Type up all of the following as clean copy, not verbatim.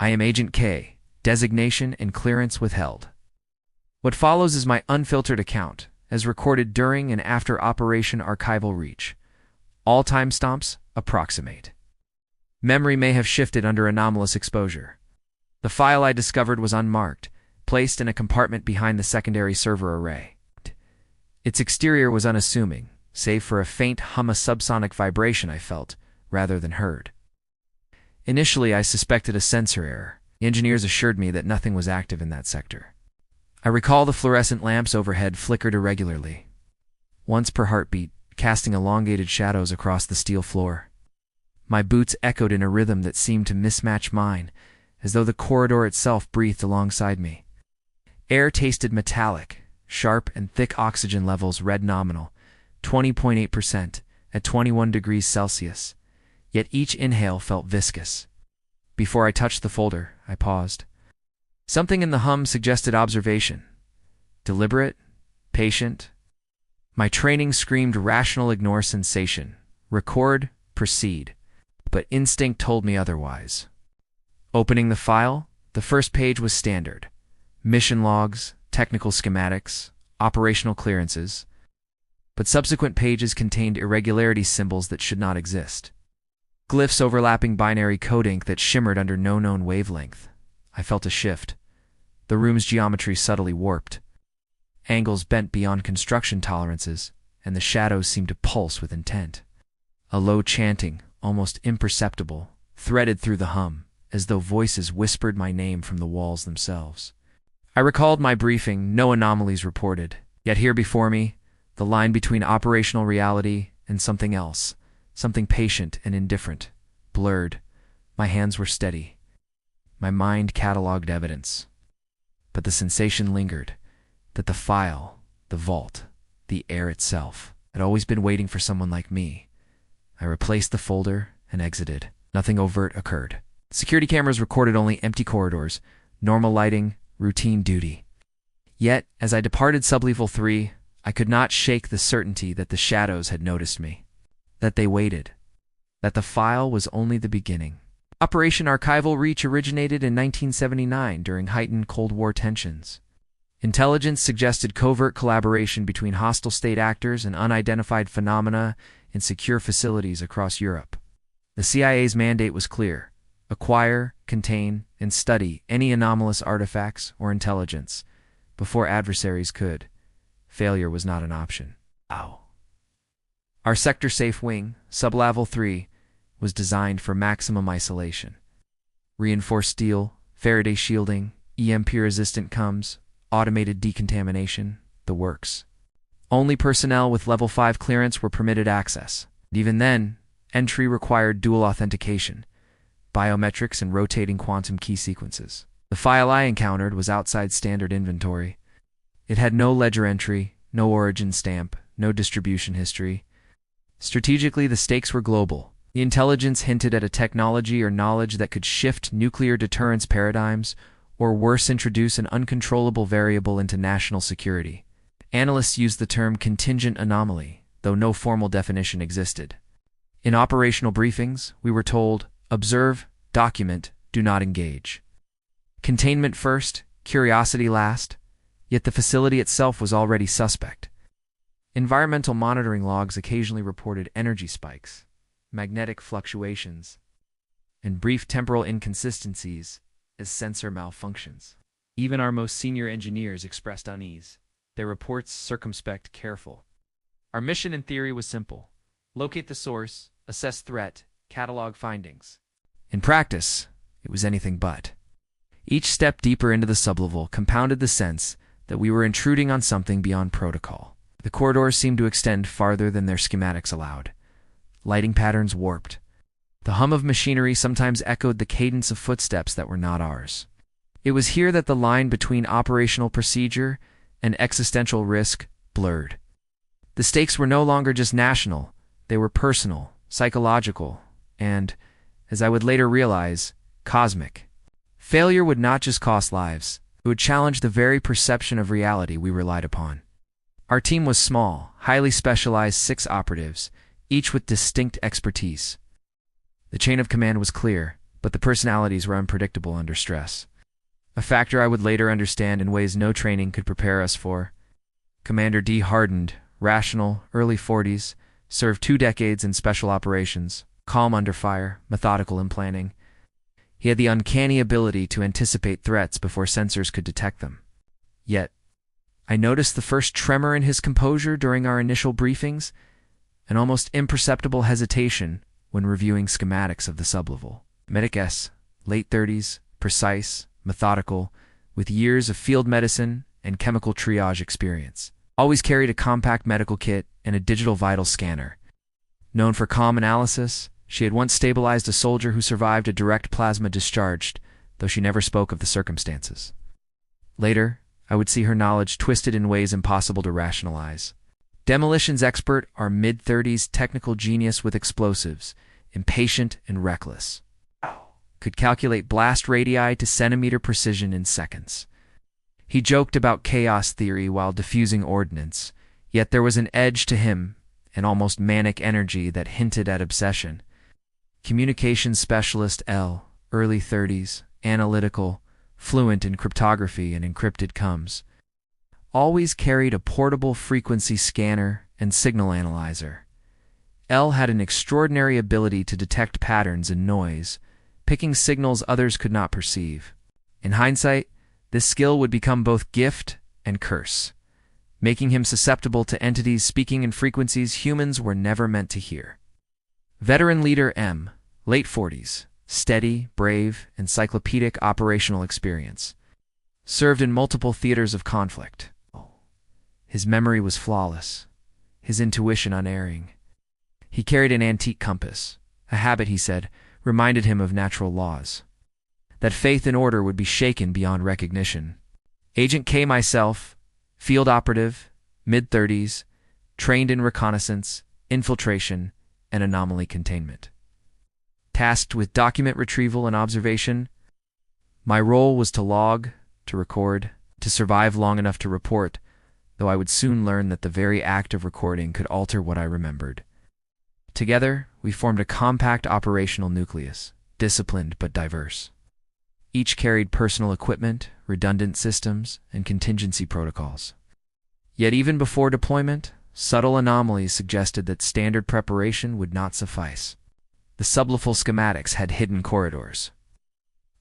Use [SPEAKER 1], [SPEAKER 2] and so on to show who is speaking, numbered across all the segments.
[SPEAKER 1] I am Agent K, designation and clearance withheld. What follows is my unfiltered account, as recorded during and after Operation Archival Reach. All timestamps approximate. Memory may have shifted under anomalous exposure. The file I discovered was unmarked, placed in a compartment behind the secondary server array. Its exterior was unassuming, save for a faint hum of subsonic vibration I felt, rather than heard. Initially, I suspected a sensor error. The engineers assured me that nothing was active in that sector. I recall the fluorescent lamps overhead flickered irregularly, once per heartbeat, casting elongated shadows across the steel floor. My boots echoed in a rhythm that seemed to mismatch mine, as though the corridor itself breathed alongside me. Air tasted metallic, sharp and thick. Oxygen levels read nominal, 20.8% at 21 degrees Celsius, yet each inhale felt viscous. Before I touched the folder, I paused. Something in the hum suggested observation. Deliberate, patient. My training screamed rational, ignore sensation. Record, proceed. But instinct told me otherwise. Opening the file, the first page was standard. Mission logs, technical schematics, operational clearances. But subsequent pages contained irregularity symbols that should not exist. Glyphs overlapping binary code ink that shimmered under no known wavelength. I felt a shift. The room's geometry subtly warped. Angles bent beyond construction tolerances, and the shadows seemed to pulse with intent. A low chanting, almost imperceptible, threaded through the hum, as though voices whispered my name from the walls themselves. I recalled my briefing, no anomalies reported. Yet here before me, the line between operational reality and something else, something patient and indifferent, blurred. My hands were steady. My mind catalogued evidence. But the sensation lingered, that the file, the vault, the air itself, had always been waiting for someone like me. I replaced the folder and exited. Nothing overt occurred. Security cameras recorded only empty corridors, normal lighting, routine duty. Yet, as I departed Sublevel 3, I could not shake the certainty that the shadows had noticed me. That they waited. That the file was only the beginning. Operation Archival Reach originated in 1979 during heightened Cold War tensions. Intelligence suggested covert collaboration between hostile state actors and unidentified phenomena in secure facilities across Europe. The CIA's mandate was clear: acquire, contain, and study any anomalous artifacts or intelligence before adversaries could. Failure was not an option. Our sector-safe wing, Sublevel 3, was designed for maximum isolation. Reinforced steel, Faraday shielding, EMP-resistant coms, automated decontamination, the works. Only personnel with Level 5 clearance were permitted access. Even then, entry required dual authentication, biometrics and rotating quantum key sequences. The file I encountered was outside standard inventory. It had no ledger entry, no origin stamp, no distribution history. Strategically, the stakes were global. The intelligence hinted at a technology or knowledge that could shift nuclear deterrence paradigms, or worse, introduce an uncontrollable variable into national security. Analysts used the term contingent anomaly, though no formal definition existed. In operational briefings, we were told, observe, document, do not engage. Containment first, curiosity last, yet the facility itself was already suspect. Environmental monitoring logs occasionally reported energy spikes, magnetic fluctuations, and brief temporal inconsistencies as sensor malfunctions. Even our most senior engineers expressed unease, their reports circumspect, careful. Our mission in theory was simple: locate the source, assess threat, catalog findings. In practice, it was anything but. Each step deeper into the sublevel compounded the sense that we were intruding on something beyond protocol. The corridors seemed to extend farther than their schematics allowed. Lighting patterns warped. The hum of machinery sometimes echoed the cadence of footsteps that were not ours. It was here that the line between operational procedure and existential risk blurred. The stakes were no longer just national, they were personal, psychological, and, as I would later realize, cosmic. Failure would not just cost lives, it would challenge the very perception of reality we relied upon. Our team was small, highly specialized 6 operatives, each with distinct expertise. The chain of command was clear: but the personalities were unpredictable under stress, a factor I would later understand in ways no training could prepare us for. Commander D hardened, rational, early 40s, served 2 decades in special operations, calm under fire, methodical in planning. He had the uncanny ability to anticipate threats before sensors could detect them. Yet, I noticed the first tremor in his composure during our initial briefings, an almost imperceptible hesitation when reviewing schematics of the sublevel. Medic S, late 30s, precise, methodical, with years of field medicine and chemical triage experience. Always carried a compact medical kit and a digital vital scanner. Known for calm analysis, she had once stabilized a soldier who survived a direct plasma discharge, though she never spoke of the circumstances. Later, I would see her knowledge twisted in ways impossible to rationalize. Demolitions expert, our mid-30s technical genius with explosives, impatient and reckless. Could calculate blast radii to centimeter precision in seconds. He joked about chaos theory while diffusing ordnance, yet there was an edge to him, an almost manic energy that hinted at obsession. Communications specialist L, early 30s, analytical, fluent in cryptography and encrypted comms. Always carried a portable frequency scanner and signal analyzer. L had an extraordinary ability to detect patterns in noise, picking signals others could not perceive. In hindsight, this skill would become both gift and curse, making him susceptible to entities speaking in frequencies humans were never meant to hear. Veteran leader M, late 40s, steady, brave, encyclopedic operational experience. Served in multiple theaters of conflict. His memory was flawless, his intuition unerring. He carried an antique compass, a habit, he said, reminded him of natural laws. That faith in order would be shaken beyond recognition. Agent K myself, field operative, mid-30s, trained in reconnaissance, infiltration, and anomaly containment. Tasked with document retrieval and observation, my role was to log, to record, to survive long enough to report, though I would soon learn that the very act of recording could alter what I remembered. Together, we formed a compact operational nucleus, disciplined but diverse. Each carried personal equipment, redundant systems, and contingency protocols. Yet even before deployment, subtle anomalies suggested that standard preparation would not suffice. The sublevel schematics had hidden corridors.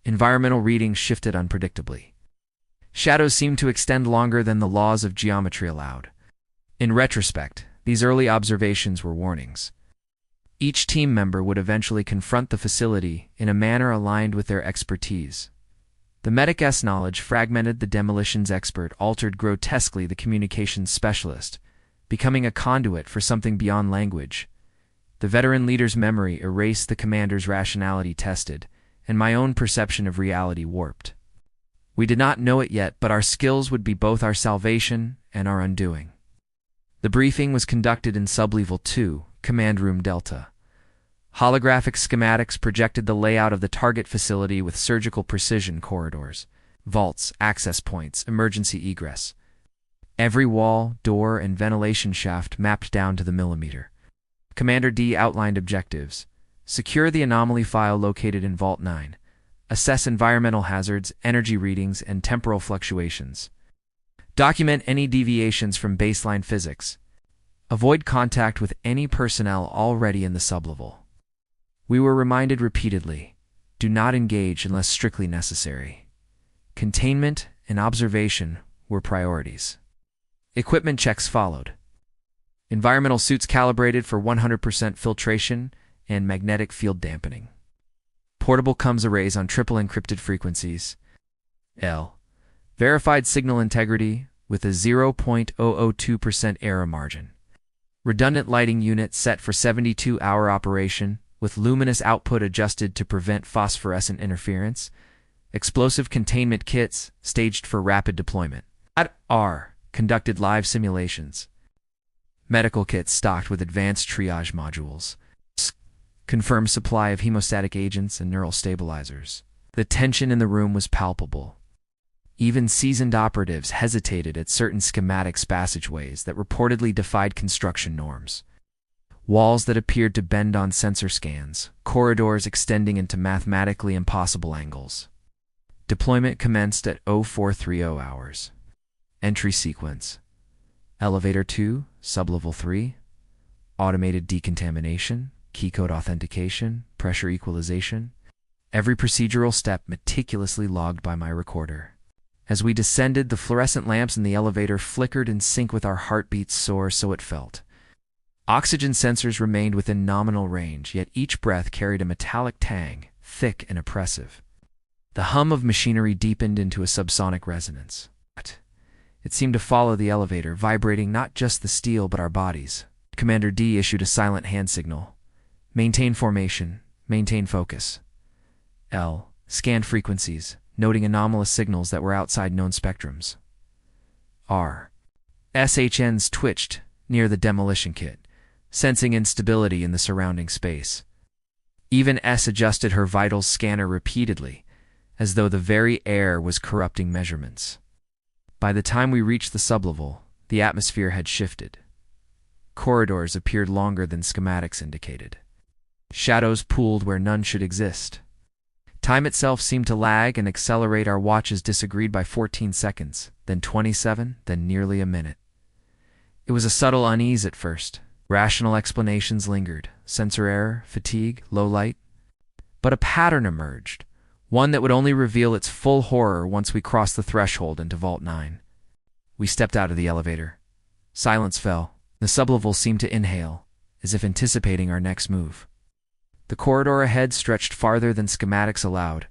[SPEAKER 1] Environmental readings shifted unpredictably. Shadows seemed to extend longer than the laws of geometry allowed. In retrospect, these early observations were warnings. Each team member would eventually confront the facility in a manner aligned with their expertise. The Medic S knowledge fragmented the demolitions expert, altered grotesquely the communications specialist, becoming a conduit for something beyond language. The veteran leader's memory erased the commander's rationality tested, and my own perception of reality warped. We did not know it yet, but our skills would be both our salvation and our undoing. The briefing was conducted in Sublevel 2, Command Room Delta. Holographic schematics projected the layout of the target facility with surgical precision: corridors, vaults, access points, emergency egress. Every wall, door, and ventilation shaft mapped down to the millimeter. Commander D outlined objectives: secure the anomaly file located in Vault 9, assess environmental hazards, energy readings, and temporal fluctuations, document any deviations from baseline physics, avoid contact with any personnel already in the sublevel. We were reminded repeatedly, do not engage unless strictly necessary. Containment and observation were priorities. Equipment checks followed. Environmental suits calibrated for 100% filtration and magnetic field dampening. Portable comms arrays on triple encrypted frequencies. L. Verified signal integrity with a 0.002% error margin. Redundant lighting unit set for 72-hour operation, with luminous output adjusted to prevent phosphorescent interference. Explosive containment kits staged for rapid deployment. At R. Conducted live simulations. Medical kits stocked with advanced triage modules. Confirmed supply of hemostatic agents and neural stabilizers. The tension in the room was palpable. Even seasoned operatives hesitated at certain schematics passageways that reportedly defied construction norms. walls that appeared to bend on sensor scans, corridors extending into mathematically impossible angles. Deployment commenced at 0430 hours. Entry sequence: Elevator 2, Sublevel 3, Automated Decontamination, Keycode Authentication, Pressure Equalization. Every procedural step meticulously logged by my recorder. As we descended, the fluorescent lamps in the elevator flickered in sync with our heartbeats, soar so it felt. Oxygen sensors remained within nominal range, yet each breath carried a metallic tang, thick and oppressive. The hum of machinery deepened into a subsonic resonance. It seemed to follow the elevator, vibrating not just the steel but our bodies. Commander D issued a silent hand signal. Maintain formation. Maintain focus. L scanned frequencies, noting anomalous signals that were outside known spectrums. R SHNs twitched near the demolition kit, sensing instability in the surrounding space. Even S adjusted her vitals scanner repeatedly, as though the very air was corrupting measurements. By the time we reached the sublevel, the atmosphere had shifted. Corridors appeared longer than schematics indicated. Shadows pooled where none should exist. Time itself seemed to lag and accelerate. Our watches disagreed by 14 seconds, then 27, then nearly a minute. It was a subtle unease at first. Rational explanations lingered: sensor error, fatigue, low light. But a pattern emerged, one that would only reveal its full horror once we crossed the threshold into Vault 9. We stepped out of the elevator. Silence fell. The sublevel seemed to inhale, as if anticipating our next move. The corridor ahead stretched farther than schematics allowed,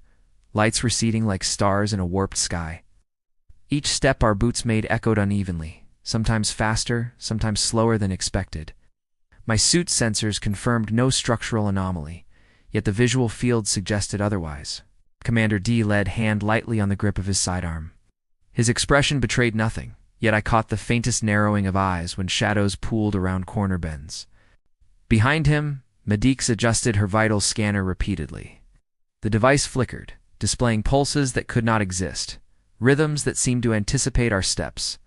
[SPEAKER 1] lights receding like stars in a warped sky. Each step our boots made echoed unevenly, sometimes faster, sometimes slower than expected. My suit's sensors confirmed no structural anomaly, yet the visual field suggested otherwise. Commander D laid hand lightly on the grip of his sidearm. His expression betrayed nothing, yet I caught the faintest narrowing of eyes when shadows pooled around corner bends. Behind him, Medix adjusted her vital scanner repeatedly. The device flickered, displaying pulses that could not exist, rhythms that seemed to anticipate our steps.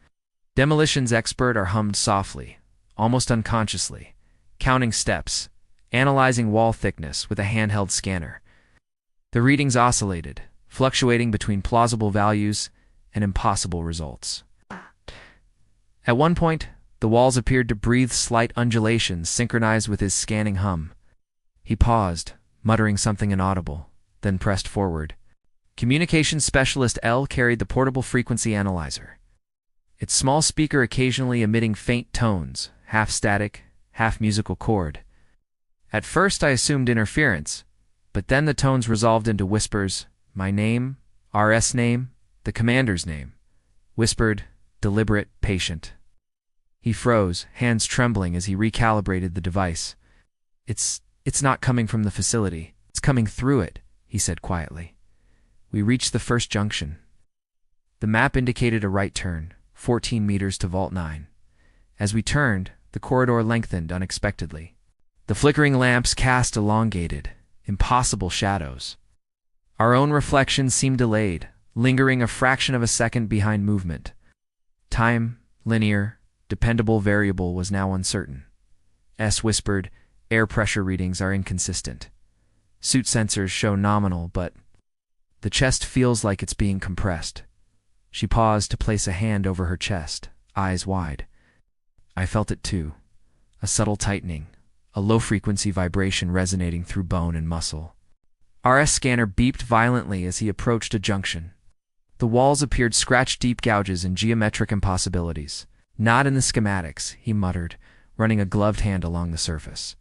[SPEAKER 1] Demolitions expert hummed softly, almost unconsciously, counting steps, analyzing wall thickness with a handheld scanner. The readings oscillated, fluctuating between plausible values and impossible results. At one point, the walls appeared to breathe slight undulations synchronized with his scanning hum. He paused, muttering something inaudible, then pressed forward. Communications Specialist L carried the portable frequency analyzer, its small speaker occasionally emitting faint tones, half static, half musical chord. At first I assumed interference, but then the tones resolved into whispers: my name, RS name, the commander's name. Whispered, deliberate, patient. He froze, hands trembling as he recalibrated the device. It's not coming from the facility. It's coming through it, he said quietly. We reached the first junction. The map indicated a right turn, 14 meters to Vault 9. As we turned, the corridor lengthened unexpectedly. The flickering lamps cast elongated, impossible shadows. Our own reflections seemed delayed, lingering a fraction of a second behind movement. Time, linear, dependable variable, was now uncertain. S whispered, air pressure readings are inconsistent. Suit sensors show nominal, but the chest feels like it's being compressed. She paused to place a hand over her chest, eyes wide. I felt it too. A subtle tightening, a low-frequency vibration resonating through bone and muscle. RS scanner beeped violently as he approached a junction. The walls appeared scratch-deep gouges and geometric impossibilities. Not in the schematics, he muttered, running a gloved hand along the surface.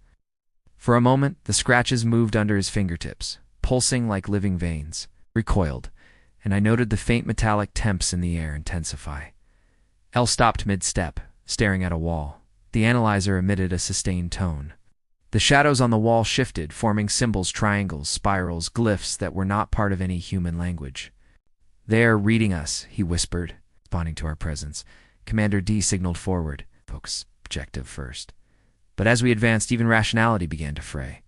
[SPEAKER 1] For a moment, the scratches moved under his fingertips, pulsing like living veins, recoiled, and I noted the faint metallic temps in the air intensify. L stopped mid-step, staring at a wall. The analyzer emitted a sustained tone. The shadows on the wall shifted, forming symbols, triangles, spirals, glyphs that were not part of any human language. They're reading us, he whispered, responding to our presence. Commander D signaled forward. Focus objective first. But as we advanced, even rationality began to fray.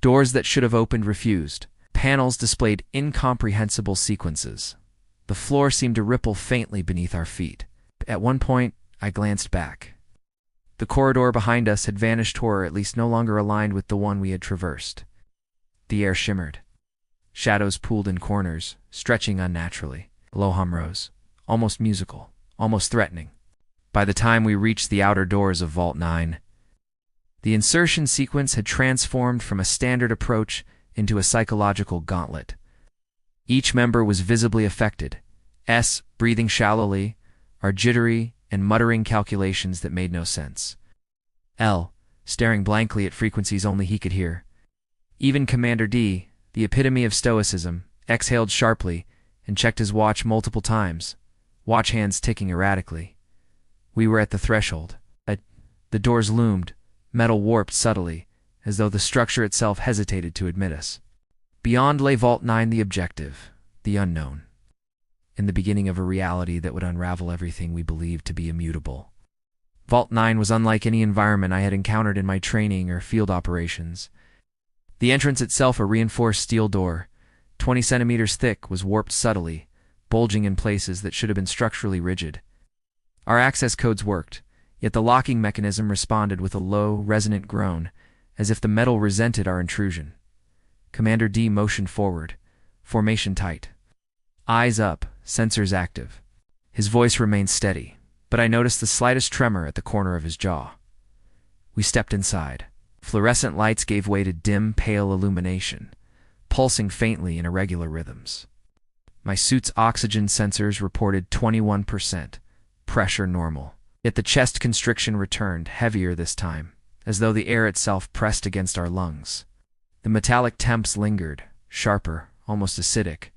[SPEAKER 1] Doors that should have opened refused. Panels displayed incomprehensible sequences. The floor seemed to ripple faintly beneath our feet. At one point, I glanced back. The corridor behind us had vanished, or at least no longer aligned with the one we had traversed. The air shimmered. Shadows pooled in corners, stretching unnaturally. A low hum rose, almost musical, almost threatening. By the time we reached the outer doors of Vault 9, the insertion sequence had transformed from a standard approach into a psychological gauntlet. Each member was visibly affected. S, breathing shallowly, R jittery and muttering calculations that made no sense. L, staring blankly at frequencies only he could hear. Even Commander D, the epitome of stoicism, exhaled sharply and checked his watch multiple times, watch hands ticking erratically. We were at the threshold. The doors loomed, metal warped subtly, as though the structure itself hesitated to admit us. Beyond lay Vault 9, the objective, the unknown, in the beginning of a reality that would unravel everything we believed to be immutable. Vault 9 was unlike any environment I had encountered in my training or field operations. The entrance itself, a reinforced steel door, 20 centimeters thick, was warped subtly, bulging in places that should have been structurally rigid. Our access codes worked, yet the locking mechanism responded with a low, resonant groan, as if the metal resented our intrusion. Commander D motioned forward, formation tight. Eyes up, sensors active. His voice remained steady, but I noticed the slightest tremor at the corner of his jaw. We stepped inside. Fluorescent lights gave way to dim, pale illumination, pulsing faintly in irregular rhythms. My suit's oxygen sensors reported 21%, pressure normal. Yet the chest constriction returned, heavier this time, as though the air itself pressed against our lungs. The metallic temps lingered, sharper, almost acidic.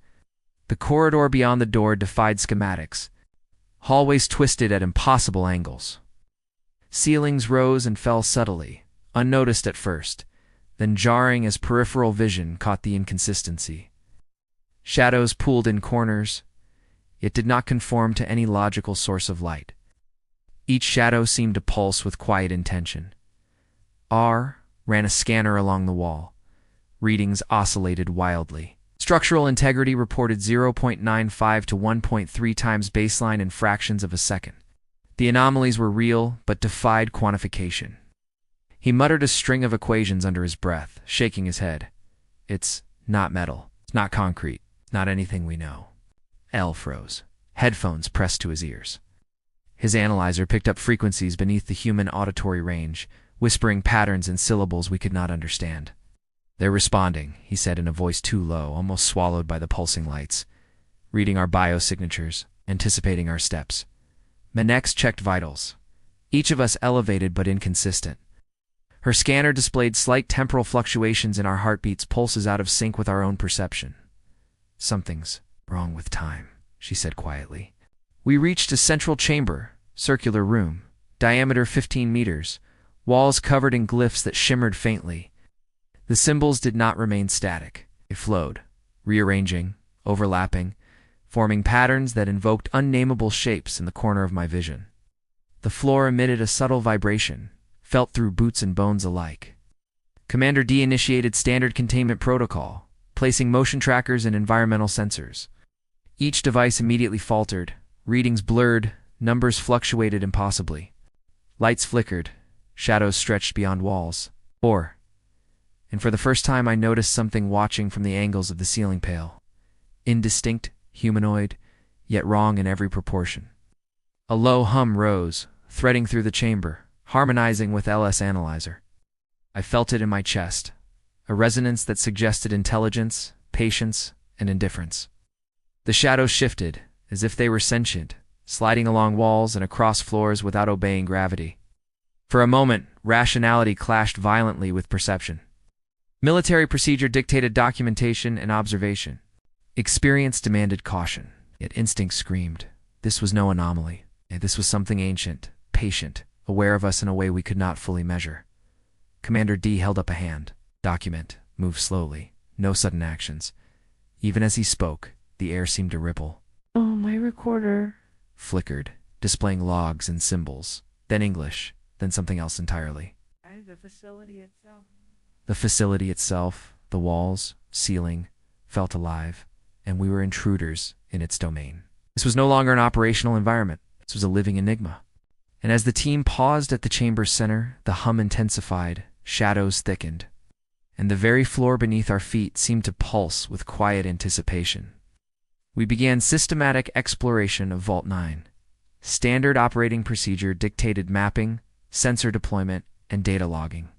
[SPEAKER 1] The corridor beyond the door defied schematics. Hallways twisted at impossible angles. Ceilings rose and fell subtly, unnoticed at first, then jarring as peripheral vision caught the inconsistency. Shadows pooled in corners, yet did not conform to any logical source of light. Each shadow seemed to pulse with quiet intention. R ran a scanner along the wall. Readings oscillated wildly. Structural integrity reported 0.95 to 1.3 times baseline in fractions of a second. The anomalies were real, but defied quantification. He muttered a string of equations under his breath, shaking his head. It's not metal. It's not concrete. Not anything we know. L froze, headphones pressed to his ears. His analyzer picked up frequencies beneath the human auditory range, whispering patterns and syllables we could not understand. They're responding, he said in a voice too low, almost swallowed by the pulsing lights, reading our biosignatures, anticipating our steps. Manex checked vitals. Each of us elevated but inconsistent. Her scanner displayed slight temporal fluctuations in our heartbeats, pulses out of sync with our own perception. Something's wrong with time, she said quietly. We reached a central chamber, circular room, diameter 15 meters, walls covered in glyphs that shimmered faintly. The symbols did not remain static. They flowed, rearranging, overlapping, forming patterns that invoked unnameable shapes in the corner of my vision. The floor emitted a subtle vibration, felt through boots and bones alike. Commander D initiated standard containment protocol, placing motion trackers and environmental sensors. Each device immediately faltered, readings blurred, numbers fluctuated impossibly. Lights flickered, shadows stretched beyond walls. And for the first time I noticed something watching from the angles of the ceiling pale. Indistinct, humanoid, yet wrong in every proportion. A low hum rose, threading through the chamber, harmonizing with LS Analyzer. I felt it in my chest, a resonance that suggested intelligence, patience, and indifference. The shadows shifted, as if they were sentient, sliding along walls and across floors without obeying gravity. For a moment, rationality clashed violently with perception. Military procedure dictated documentation and observation. Experience demanded caution, yet instinct screamed. This was no anomaly. This was something ancient, patient, aware of us in a way we could not fully measure. Commander D held up a hand. Document, move slowly, no sudden actions. Even as he spoke, the air seemed to ripple.
[SPEAKER 2] Oh, my recorder
[SPEAKER 1] Flickered, displaying logs and symbols, then English, then something else entirely.
[SPEAKER 2] The facility itself.
[SPEAKER 1] The facility itself, the walls, ceiling, felt alive, and we were intruders in its domain. This was no longer an operational environment. This was a living enigma. And as the team paused at the chamber's center, the hum intensified, shadows thickened, and the very floor beneath our feet seemed to pulse with quiet anticipation. We began systematic exploration of Vault 9. Standard operating procedure dictated mapping, sensor deployment, and data logging.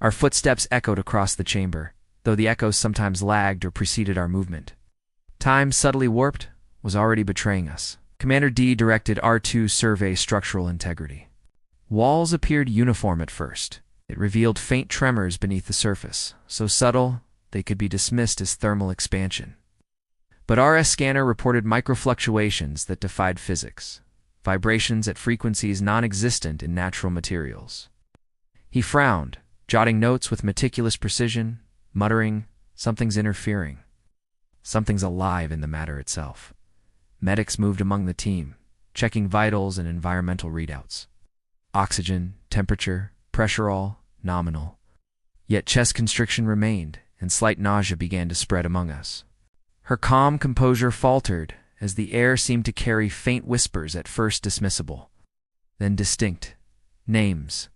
[SPEAKER 1] Our footsteps echoed across the chamber, though the echoes sometimes lagged or preceded our movement. Time, subtly warped, was already betraying us. Commander D directed R2 survey structural integrity. Walls appeared uniform at first. It revealed faint tremors beneath the surface, so subtle they could be dismissed as thermal expansion. But RS scanner reported microfluctuations that defied physics, vibrations at frequencies non-existent in natural materials. He frowned, jotting notes with meticulous precision, muttering, "Something's interfering. Something's alive in the matter itself." Medics moved among the team, checking vitals and environmental readouts. Oxygen, temperature, pressure all nominal. Yet chest constriction remained, and slight nausea began to spread among us. Her calm composure faltered as the air seemed to carry faint whispers at first dismissible, then distinct. Names.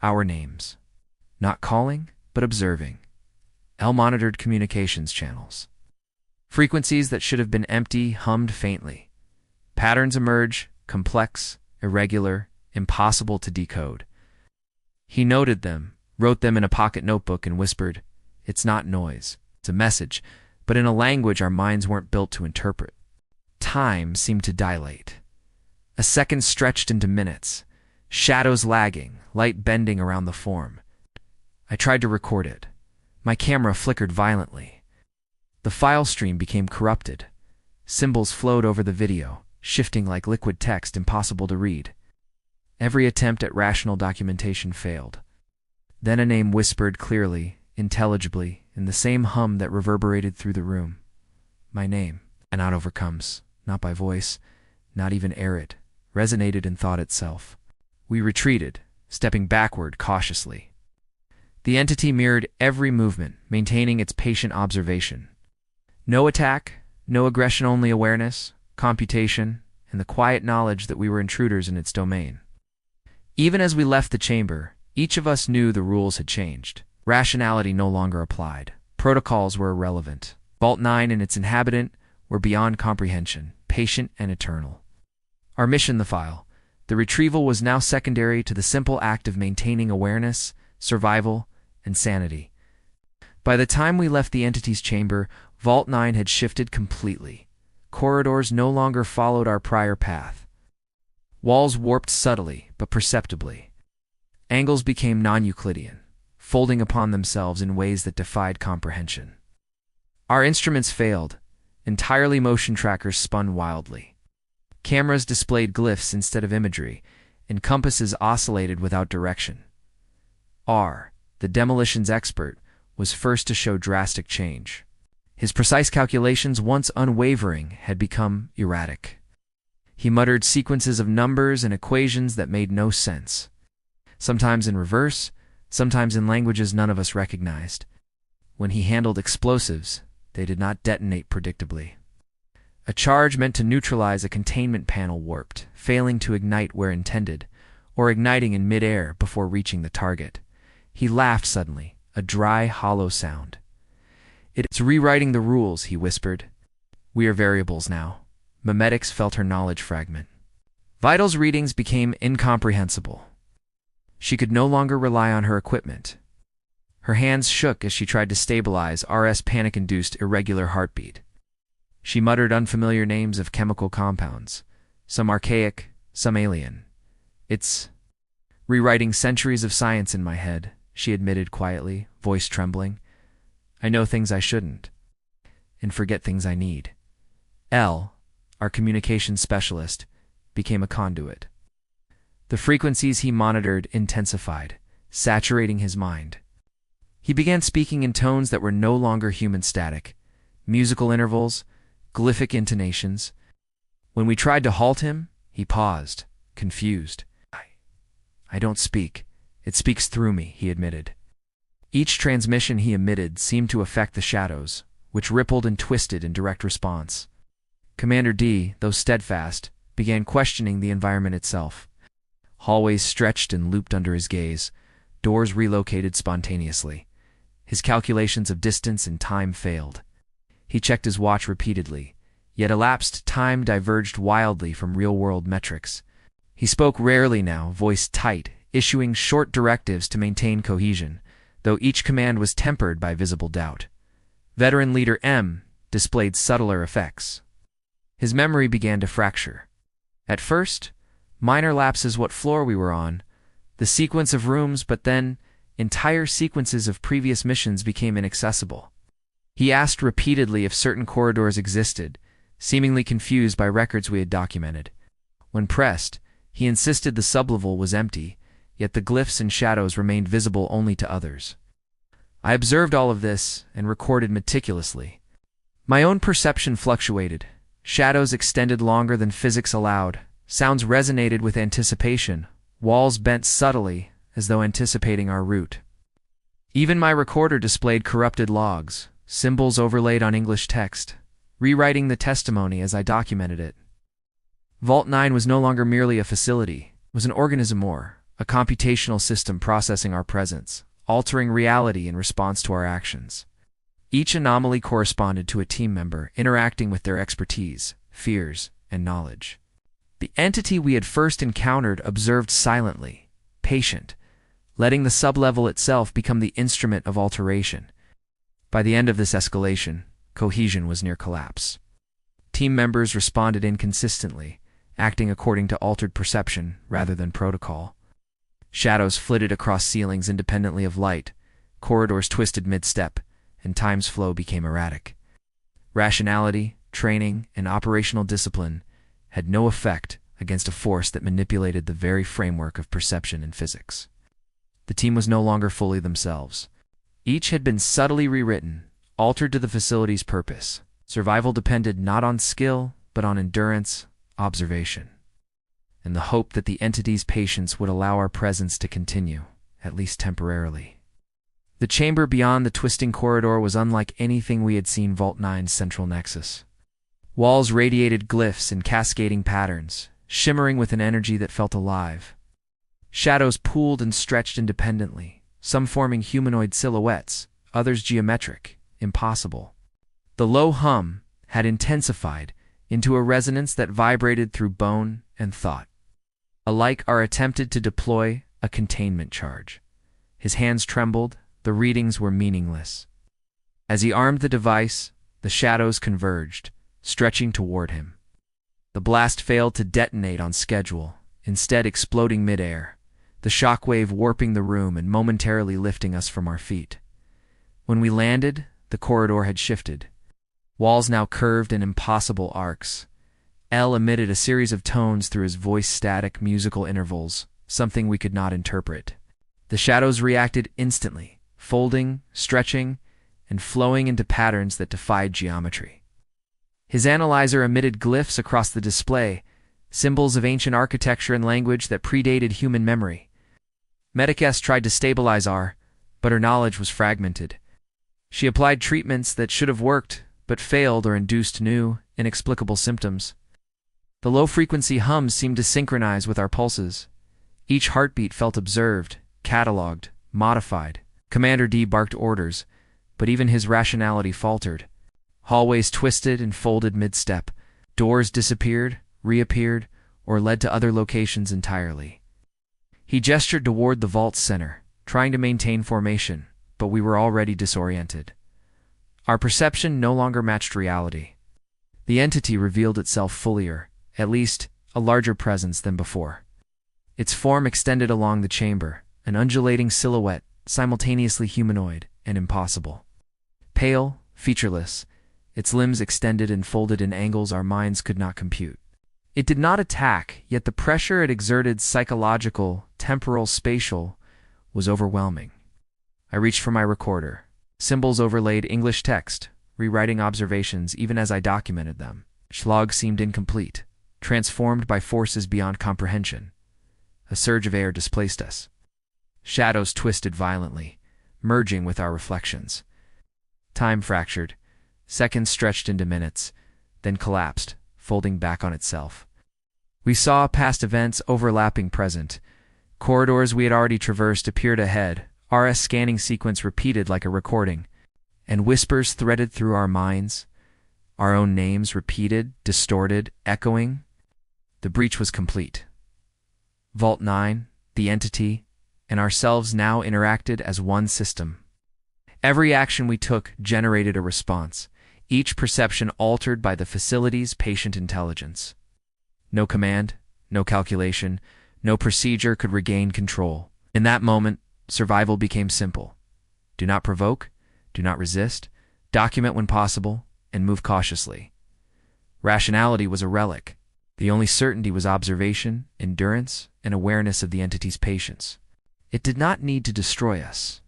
[SPEAKER 1] Our names. Not calling, but observing. L monitored communications channels. Frequencies that should have been empty hummed faintly. Patterns emerge, complex, irregular, impossible to decode. He noted them, wrote them in a pocket notebook, and whispered, "It's not noise. It's a message," but in a language our minds weren't built to interpret. Time seemed to dilate. A second stretched into minutes, shadows lagging, light bending around the form. I tried to record it. My camera flickered violently. The file stream became corrupted. Symbols flowed over the video, shifting like liquid text impossible to read. Every attempt at rational documentation failed. Then a name whispered clearly, intelligibly, in the same hum that reverberated through the room. My name, and not overcomes, not by voice, not even arid, resonated in thought itself. We retreated, stepping backward cautiously. The entity mirrored every movement, maintaining its patient observation. No attack, no aggression, only awareness, computation, and the quiet knowledge that we were intruders in its domain. Even as we left the chamber, each of us knew the rules had changed. Rationality no longer applied. Protocols were irrelevant. Vault 9 and its inhabitant were beyond comprehension, patient and eternal. Our mission, the file. The retrieval was now secondary to the simple act of maintaining awareness, survival, and sanity. By the time we left the entity's chamber, Vault 9 had shifted completely. Corridors no longer followed our prior path. Walls warped subtly, but perceptibly. Angles became non-Euclidean, folding upon themselves in ways that defied comprehension. Our instruments failed. Entirely motion trackers spun wildly. Cameras displayed glyphs instead of imagery, and compasses oscillated without direction. R, the demolitions expert, was first to show drastic change. His precise calculations, once unwavering, had become erratic. He muttered sequences of numbers and equations that made no sense, sometimes in reverse, sometimes in languages none of us recognized. When he handled explosives, they did not detonate predictably. A charge meant to neutralize a containment panel warped, failing to ignite where intended, or igniting in midair before reaching the target. He laughed suddenly, a dry, hollow sound. "It's rewriting the rules," he whispered. "We are variables now." Memetics felt her knowledge fragment. Vitals readings became incomprehensible. She could no longer rely on her equipment. Her hands shook as she tried to stabilize RS panic-induced irregular heartbeat. She muttered unfamiliar names of chemical compounds, some archaic, some alien. "It's rewriting centuries of science in my head," she admitted quietly, voice trembling. "I know things I shouldn't, and forget things I need." L, our communications specialist, became a conduit. The frequencies he monitored intensified, saturating his mind. He began speaking in tones that were no longer human static, musical intervals, glyphic intonations. When we tried to halt him, he paused, confused. I don't speak. It speaks through me," he admitted. Each transmission he emitted seemed to affect the shadows, which rippled and twisted in direct response. Commander D, though steadfast, began questioning the environment itself. Hallways stretched and looped under his gaze. Doors relocated spontaneously. His calculations of distance and time failed. He checked his watch repeatedly, yet elapsed time diverged wildly from real-world metrics. He spoke rarely now, voice tight, issuing short directives to maintain cohesion, though each command was tempered by visible doubt. Veteran leader M displayed subtler effects. His memory began to fracture. At first, minor lapses what floor we were on, the sequence of rooms, but then entire sequences of previous missions became inaccessible. He asked repeatedly if certain corridors existed, seemingly confused by records we had documented. When pressed, he insisted the sublevel was empty, yet the glyphs and shadows remained visible only to others. I observed all of this and recorded meticulously. My own perception fluctuated. Shadows extended longer than physics allowed. Sounds resonated with anticipation. Walls bent subtly, as though anticipating our route. Even my recorder displayed corrupted logs, symbols overlaid on English text, rewriting the testimony as I documented it. Vault 9 was no longer merely a facility, it was an organism more, a computational system processing our presence, altering reality in response to our actions. Each anomaly corresponded to a team member interacting with their expertise, fears, and knowledge. The entity we had first encountered observed silently, patient, letting the sublevel itself become the instrument of alteration. By the end of this escalation, cohesion was near collapse. Team members responded inconsistently, acting according to altered perception rather than protocol. Shadows flitted across ceilings independently of light, corridors twisted mid-step, and time's flow became erratic. Rationality, training, and operational discipline had no effect against a force that manipulated the very framework of perception and physics. The team was no longer fully themselves. Each had been subtly rewritten, altered to the facility's purpose. Survival depended not on skill, but on endurance, observation, and the hope that the entity's patience would allow our presence to continue, at least temporarily. The chamber beyond the twisting corridor was unlike anything we had seen Vault 9's central nexus. Walls radiated glyphs in cascading patterns, shimmering with an energy that felt alive. Shadows pooled and stretched independently, some forming humanoid silhouettes, others geometric, impossible. The low hum had intensified into a resonance that vibrated through bone and thought. Alike are attempted to deploy a containment charge. His hands trembled, the readings were meaningless. As he armed the device, the shadows converged, stretching toward him. The blast failed to detonate on schedule, instead exploding midair, the shockwave warping the room and momentarily lifting us from our feet. When we landed, the corridor had shifted. Walls now curved in impossible arcs. L emitted a series of tones through his voice-static musical intervals, something we could not interpret. The shadows reacted instantly, folding, stretching, and flowing into patterns that defied geometry. His analyzer emitted glyphs across the display, symbols of ancient architecture and language that predated human memory. Medicus tried to stabilize R, but her knowledge was fragmented. She applied treatments that should have worked, but failed or induced new, inexplicable symptoms. The low-frequency hums seemed to synchronize with our pulses. Each heartbeat felt observed, catalogued, modified. Commander D barked orders, but even his rationality faltered. Hallways twisted and folded mid-step. Doors disappeared, reappeared, or led to other locations entirely. He gestured toward the vault's center, trying to maintain formation, but we were already disoriented. Our perception no longer matched reality. The entity revealed itself fullier, at least a larger presence than before. Its form extended along the chamber, an undulating silhouette, simultaneously humanoid and impossible. Pale, featureless, its limbs extended and folded in angles our minds could not compute. It did not attack, yet the pressure it exerted, psychological, temporal, spatial, was overwhelming. I reached for my recorder. Symbols overlaid English text, rewriting observations even as I documented them. Schlag seemed incomplete, transformed by forces beyond comprehension. A surge of air displaced us. Shadows twisted violently, merging with our reflections. Time fractured. Seconds stretched into minutes, then collapsed, folding back on itself. We saw past events overlapping present, Corridors we had already traversed appeared ahead, RS scanning sequence repeated like a recording, and whispers threaded through our minds, our own names repeated, distorted, echoing. The breach was complete. Vault 9, the entity, and ourselves now interacted as one system. Every action we took generated a response, each perception altered by the facility's patient intelligence. No command, no calculation, no procedure could regain control. In that moment, survival became simple. Do not provoke, do not resist, document when possible, and move cautiously. Rationality was a relic. The only certainty was observation, endurance, and awareness of the entity's patience. It did not need to destroy us.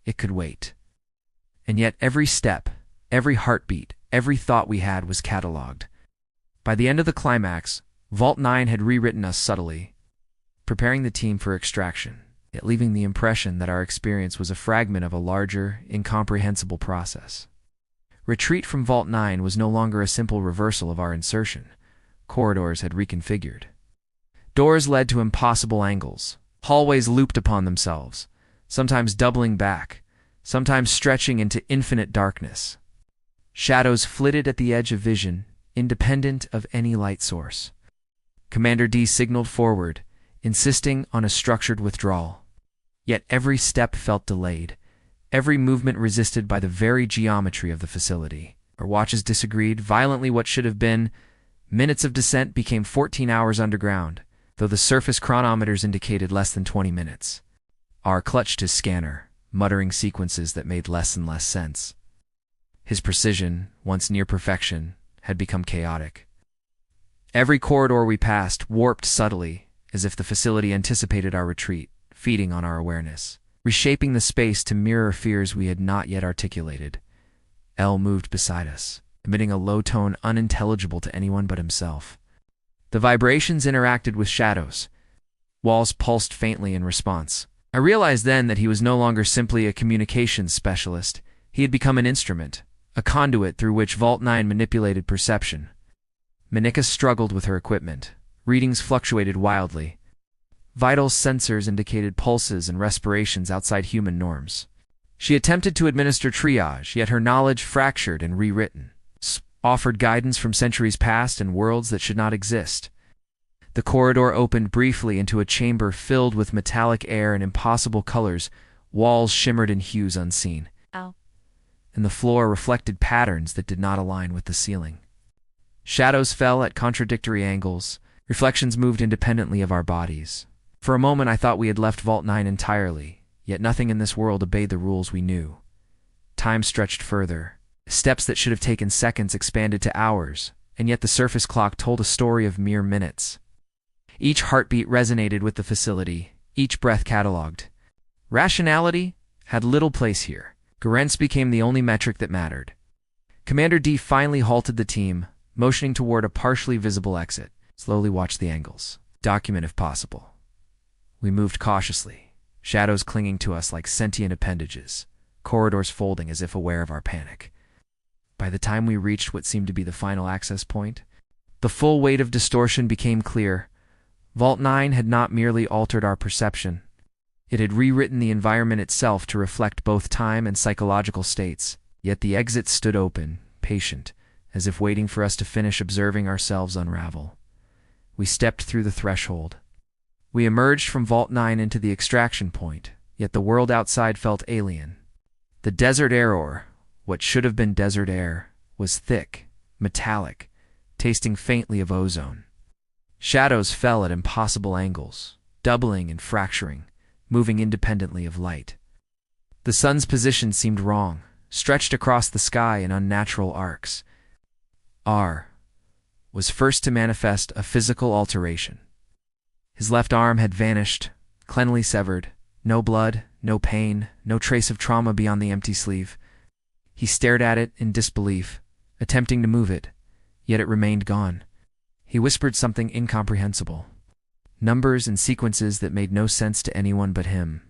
[SPEAKER 1] It could wait. And yet every step, every heartbeat, every thought we had was catalogued. By the end of the climax, Vault 9 had rewritten us subtly, preparing the team for extraction, yet leaving the impression that our experience was a fragment of a larger, incomprehensible process. Retreat from Vault 9 was no longer a simple reversal of our insertion. Corridors had reconfigured. Doors led to impossible angles. Hallways looped upon themselves, sometimes doubling back, sometimes stretching into infinite darkness. Shadows flitted at the edge of vision, independent of any light source. Commander D signaled forward, insisting on a structured withdrawal. Yet every step felt delayed, every movement resisted by the very geometry of the facility. Our watches disagreed violently. What should have been minutes of descent became 14 hours underground, though the surface chronometers indicated less than 20 minutes. R clutched his scanner, muttering sequences that made less and less sense. His precision, once near perfection, had become chaotic. Every corridor we passed warped subtly, as if the facility anticipated our retreat, feeding on our awareness, reshaping the space to mirror fears we had not yet articulated. L moved beside us, emitting a low tone unintelligible to anyone but himself. The vibrations interacted with shadows. Walls pulsed faintly in response. I realized then that he was no longer simply a communications specialist. He had become an instrument, a conduit through which Vault 9 manipulated perception. Monica struggled with her equipment. Readings fluctuated wildly. Vital sensors indicated pulses and respirations outside human norms. She attempted to administer triage, yet her knowledge fractured and rewritten, offered guidance from centuries past and worlds that should not exist. The corridor opened briefly into a chamber filled with metallic air and impossible colors. Walls shimmered in hues unseen.
[SPEAKER 2] Ow.
[SPEAKER 1] And the floor reflected patterns that did not align with the ceiling. Shadows fell at contradictory angles. Reflections moved independently of our bodies. For a moment I thought we had left Vault 9 entirely, yet nothing in this world obeyed the rules we knew. Time stretched further. Steps that should have taken seconds expanded to hours, and yet the surface clock told a story of mere minutes. Each heartbeat resonated with the facility, each breath catalogued. Rationality had little place here. Garance became the only metric that mattered. Commander D finally halted the team, motioning toward a partially visible exit. Slowly watch the angles. Document if possible. We moved cautiously, shadows clinging to us like sentient appendages, corridors folding as if aware of our panic. By the time we reached what seemed to be the final access point, the full weight of distortion became clear. Vault 9 had not merely altered our perception. It had rewritten the environment itself to reflect both time and psychological states, yet the exit stood open, patient, as if waiting for us to finish observing ourselves unravel. We stepped through the threshold. We emerged from Vault 9 into the extraction point, yet the world outside felt alien. The desert air, what should have been desert air, was thick, metallic, tasting faintly of ozone. Shadows fell at impossible angles, doubling and fracturing, moving independently of light. The sun's position seemed wrong, stretched across the sky in unnatural arcs. R was first to manifest a physical alteration. His left arm had vanished, cleanly severed. No blood, no pain, no trace of trauma beyond the empty sleeve. He stared at it in disbelief, attempting to move it, yet it remained gone. He whispered something incomprehensible. Numbers and sequences that made no sense to anyone but him.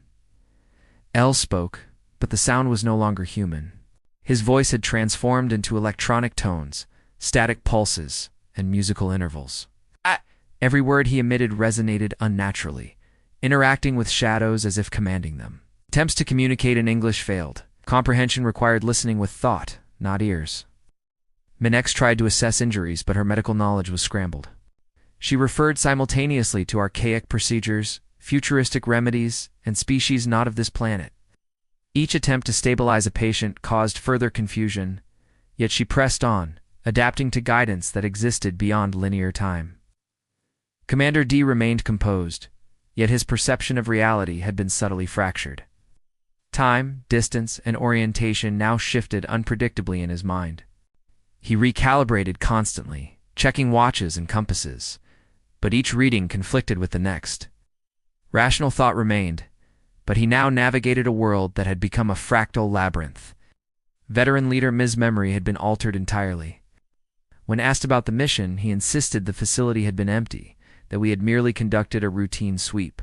[SPEAKER 1] L spoke, but the sound was no longer human. His voice had transformed into electronic tones, static pulses, and musical intervals. Every word he emitted resonated unnaturally, interacting with shadows as if commanding them. Attempts to communicate in English failed. Comprehension required listening with thought, not ears. Minex tried to assess injuries, but her medical knowledge was scrambled. She referred simultaneously to archaic procedures, futuristic remedies, and species not of this planet. Each attempt to stabilize a patient caused further confusion, yet she pressed on, adapting to guidance that existed beyond linear time. Commander D remained composed, yet his perception of reality had been subtly fractured. Time, distance, and orientation now shifted unpredictably in his mind. He recalibrated constantly, checking watches and compasses, but each reading conflicted with the next. Rational thought remained, but he now navigated a world that had become a fractal labyrinth. Veteran leader Ms. Memory had been altered entirely. When asked about the mission, he insisted the facility had been empty, that we had merely conducted a routine sweep.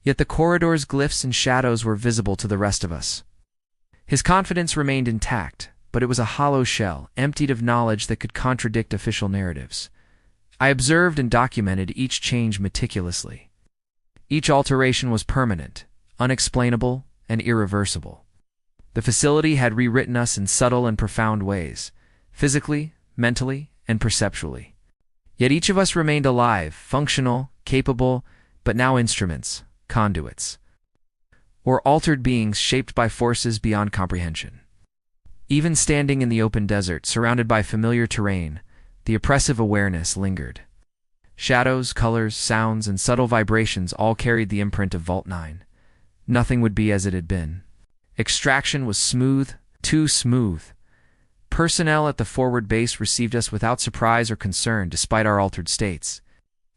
[SPEAKER 1] Yet the corridor's glyphs and shadows were visible to the rest of us. His confidence remained intact, but it was a hollow shell, emptied of knowledge that could contradict official narratives. I observed and documented each change meticulously. Each alteration was permanent, unexplainable, and irreversible. The facility had rewritten us in subtle and profound ways, physically, mentally, and perceptually. Yet each of us remained alive, functional, capable, but now instruments, conduits, or altered beings shaped by forces beyond comprehension. Even standing in the open desert, surrounded by familiar terrain, the oppressive awareness lingered. Shadows, colors, sounds, and subtle vibrations all carried the imprint of Vault 9. Nothing would be as it had been. Extraction was smooth, too smooth. Personnel at the forward base received us without surprise or concern despite our altered states.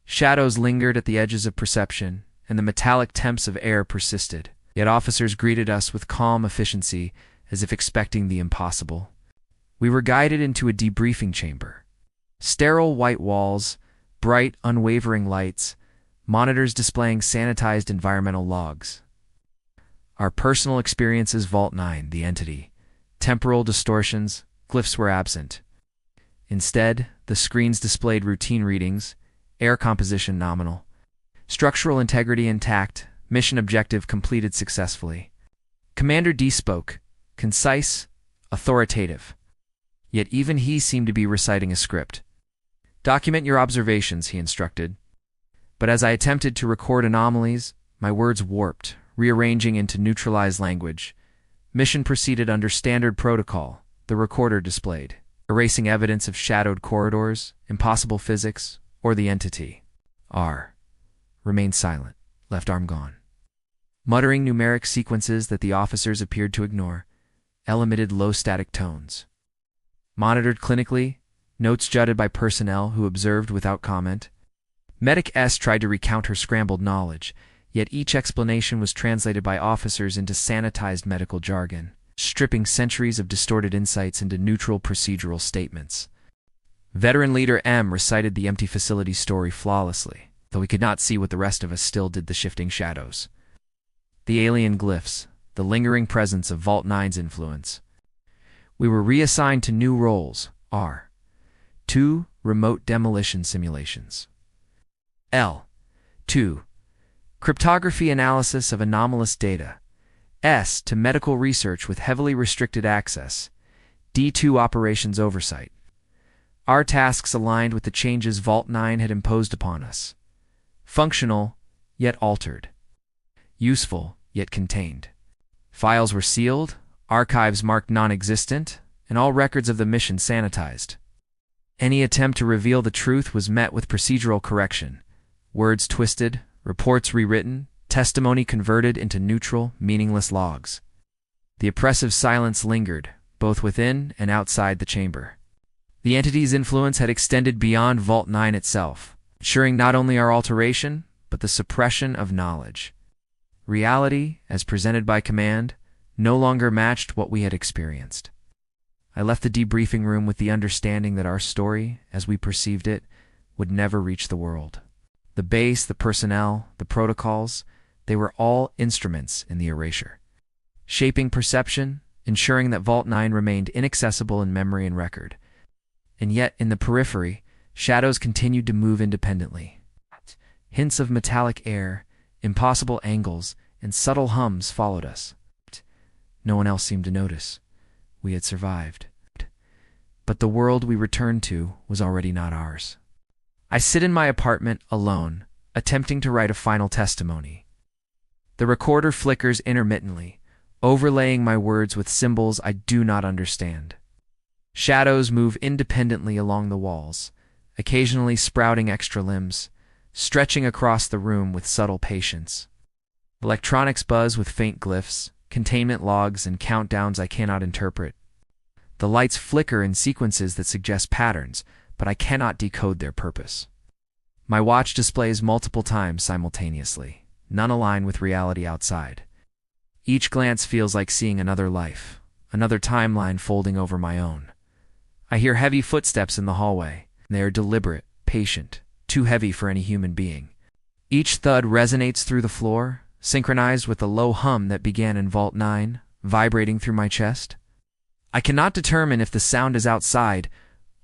[SPEAKER 1] Shadows lingered at the edges of perception, and the metallic temps of air persisted. Yet officers greeted us with calm efficiency, as if expecting the impossible. We were guided into a debriefing chamber. Sterile white walls, bright, unwavering lights, monitors displaying sanitized environmental logs. Our personal experiences, Vault 9, the entity. Temporal distortions, glyphs were absent. Instead, the screens displayed routine readings, air composition nominal, structural integrity intact, mission objective completed successfully. Commander D spoke, concise, authoritative. Yet even he seemed to be reciting a script. Document your observations, he instructed. But as I attempted to record anomalies, my words warped, rearranging into neutralized language. Mission proceeded under standard protocol, the recorder displayed, erasing evidence of shadowed corridors, impossible physics, or the entity. R. Remained silent, left arm gone. Muttering numeric sequences that the officers appeared to ignore, L emitted low static tones. Monitored clinically, notes jotted by personnel who observed without comment. Medic S tried to recount her scrambled knowledge, yet each explanation was translated by officers into sanitized medical jargon, stripping centuries of distorted insights into neutral procedural statements. Veteran leader M recited the empty facility story flawlessly, though he could not see what the rest of us still did the shifting shadows. The alien glyphs, the lingering presence of Vault 9's influence. We were reassigned to new roles, R. 2. Remote demolition simulations. L. 2. Cryptography analysis of anomalous data. S. To medical research with heavily restricted access. D2 operations oversight. Our tasks aligned with the changes Vault 9 had imposed upon us. Functional, yet altered. Useful, yet contained. Files were sealed, archives marked non-existent, and all records of the mission sanitized. Any attempt to reveal the truth was met with procedural correction. Words twisted, reports rewritten, testimony converted into neutral, meaningless logs. The oppressive silence lingered, both within and outside the chamber. The entity's influence had extended beyond Vault 9 itself, ensuring not only our alteration, but the suppression of knowledge. Reality, as presented by command, no longer matched what we had experienced. I left the debriefing room with the understanding that our story, as we perceived it, would never reach the world. The base, the personnel, the protocols, they were all instruments in the erasure, shaping perception, ensuring that Vault 9 remained inaccessible in memory and record. And yet, in the periphery, shadows continued to move independently. Hints of metallic air, Impossible angles and subtle hums followed us. No one else seemed to notice. We had survived. But the world we returned to was already not ours. I sit in my apartment alone, attempting to write a final testimony. The recorder flickers intermittently, overlaying my words with symbols I do not understand. Shadows move independently along the walls, occasionally sprouting extra limbs, stretching across the room with subtle patience. Electronics buzz with faint glyphs, containment logs, and countdowns I cannot interpret. The lights flicker in sequences that suggest patterns, but I cannot decode their purpose. My watch displays multiple times simultaneously, none align with reality outside. Each glance feels like seeing another life, another timeline folding over my own. I hear heavy footsteps in the hallway. They are deliberate, patient, too heavy for any human being. Each thud resonates through the floor, synchronized with the low hum that began in Vault 9, vibrating through my chest. I cannot determine if the sound is outside,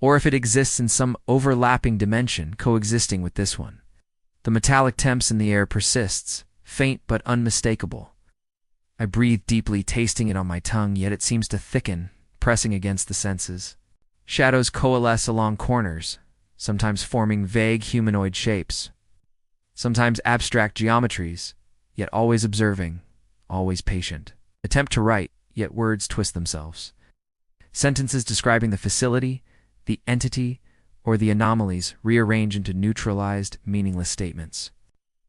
[SPEAKER 1] or if it exists in some overlapping dimension coexisting with this one. The metallic temps in the air persists, faint but unmistakable. I breathe deeply, tasting it on my tongue, yet it seems to thicken, pressing against the senses. Shadows coalesce along corners, sometimes forming vague humanoid shapes, sometimes abstract geometries, yet always observing, always patient. Attempt to write, yet words twist themselves. Sentences describing the facility, the entity, or the anomalies rearrange into neutralized, meaningless statements.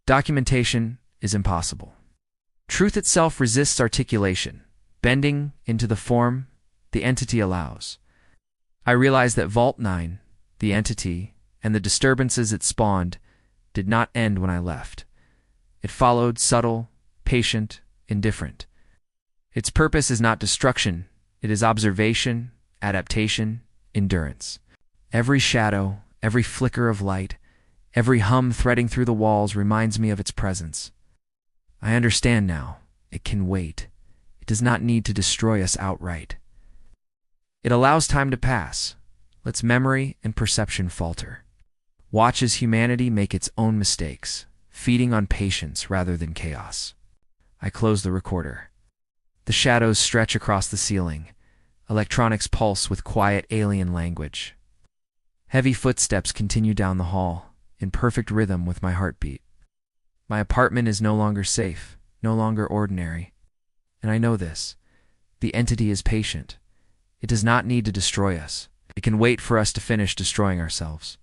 [SPEAKER 1] Documentation is impossible. Truth itself resists articulation, bending into the form the entity allows. I realize that Vault 9, the entity, and the disturbances it spawned did not end when I left. It followed, subtle, patient, indifferent. Its purpose is not destruction, it is observation, adaptation, endurance. Every shadow, every flicker of light, every hum threading through the walls reminds me of its presence. I understand now. It can wait. It does not need to destroy us outright. It allows time to pass, lets memory and perception falter, watches humanity make its own mistakes, feeding on patience rather than chaos. I close the recorder. The shadows stretch across the ceiling. Electronics pulse with quiet alien language. Heavy footsteps continue down the hall, in perfect rhythm with my heartbeat. My apartment is no longer safe, no longer ordinary. And I know this. The entity is patient. It does not need to destroy us. It can wait for us to finish destroying ourselves.